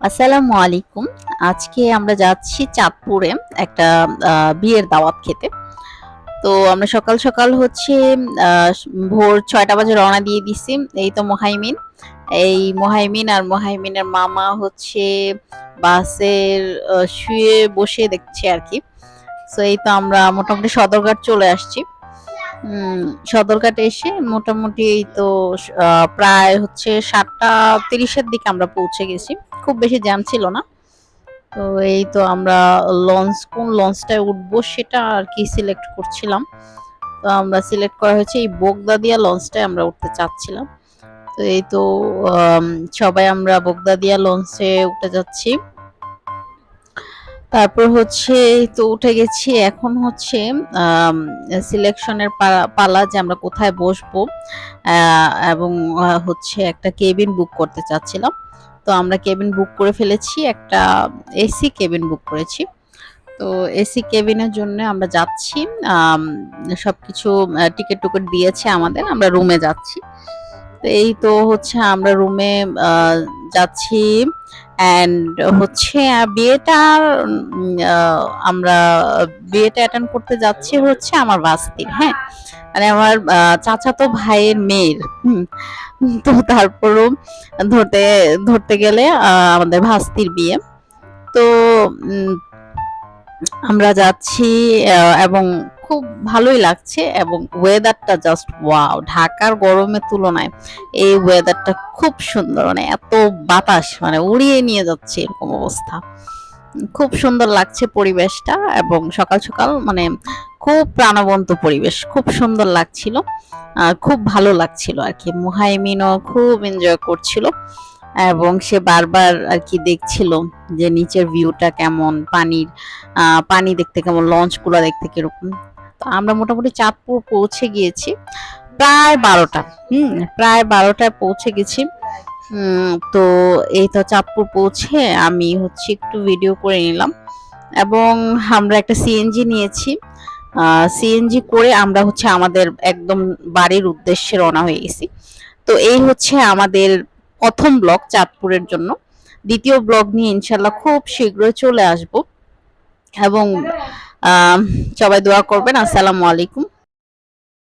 আসসালামু আলাইকুম। আজকে আমরা যাচ্ছি চাঁদপুরে একটা বিয়ের দাওয়াত খেতে। তো আমরা সকাল সকাল হচ্ছে আহ, ভোর 6টা বাজে রওনা দিয়ে দিছি। এই তো মোহাইমিন, এই মোহাইমিন আর মোহাইমিনের মামা হচ্ছে বাসের শুয়ে বসে দেখছে আর কি। তো এই তো আমরা মোটামুটি সদরঘাট চলে আসছি। সদরঘাটে এসে মোটামুটি এই তো প্রায় হচ্ছে 7টা 30-এর দিকে আমরা পৌঁছে গেছি। খুব বেশি জ্যাম ছিল না। তো এই তো আমরা কোন লঞ্চটায় উঠবো সেটা আর কি সিলেক্ট করছিলাম। তো আমরা সিলেক্ট করা হয়েছে এই বোগদাদিয়া লঞ্চটায় আমরা উঠতে চাচ্ছিলাম। তো এই তো আম, সবাই আমরা বোগদাদিয়া লঞ্চে উঠে যাচ্ছি। তারপর হচ্ছে এই তো উঠে গেছি। এখন হচ্ছে সিলেকশনের পালা যে আমরা কোথায় বসবো, এবং হচ্ছে একটা কেবিন বুক করতে চাচ্ছিলাম। তো আমরা কেবিন বুক করে ফেলেছি, একটা এসি কেবিন বুক করেছি। তো এসি কেবিনের জন্য আমরা যাচ্ছি। আম, সবকিছু টিকিট টুকিট দিয়েছে আমাদের, আমরা রুমে যাচ্ছি। তো এই তো হচ্ছে আমরা রুমে যাচ্ছি। অ্যান্ড হচ্ছে আমরা বিয়েটা অ্যাটেন্ড করতে যাচ্ছি হচ্ছে আমার ভাস্তির, হ্যাঁ, মানে আমার চাচাতো ভাইয়ের মেয়ের। তো তারপরও ধরতে ধরতে গেলে আমাদের ভাস্তির বিয়ে। তো উম, আমরা যাচ্ছি এবং খুব ভালোই লাগছে, এবং ওয়েদারটা জাস্ট ওয়াও, ঢাকার গরমের তুলনায় এই ওয়েদারটা খুব সুন্দর, মানে এত বাতাস মানে উড়িয়ে নিয়ে যাচ্ছে এরকম অবস্থা। খুব সুন্দর লাগছে পরিবেশটা, এবং সকাল সকাল মানে খুব প্রাণবন্ত পরিবেশ, খুব সুন্দর লাগছিল। খুব ভালো লাগছিল আর কি। মুহাইমিনও খুব এনজয় করছিল, এবং সে বারবার আর কি দেখছিল যে নিচের ভিউটা কেমন, পানি দেখতে কেমন, লঞ্চ গুলা দেখতে কিরকম। তো আমরা মোটামুটি চাঁদপুর পৌঁছে গিয়েছি প্রায় 12টা। প্রায় 12টায় পৌঁছে গেছি। তো এই তো চাঁদপুর পৌঁছে আমি হচ্ছে একটু ভিডিও করে নিলাম, এবং আমরা একটা সিএনজি নিয়েছি। সিএনজি করে আমরা হচ্ছে আমাদের একদম বাড়ির উদ্দেশ্যে রওনা হয়ে গেছি। তো এই হচ্ছে আমাদের প্রথম ব্লগ চাঁদপুরের জন্য। দ্বিতীয় ব্লগ নিয়ে ইনশাল্লাহ খুব শীঘ্রই চলে আসব, এবং সবাই দোয়া করবেন। আসসালামু আলাইকুম।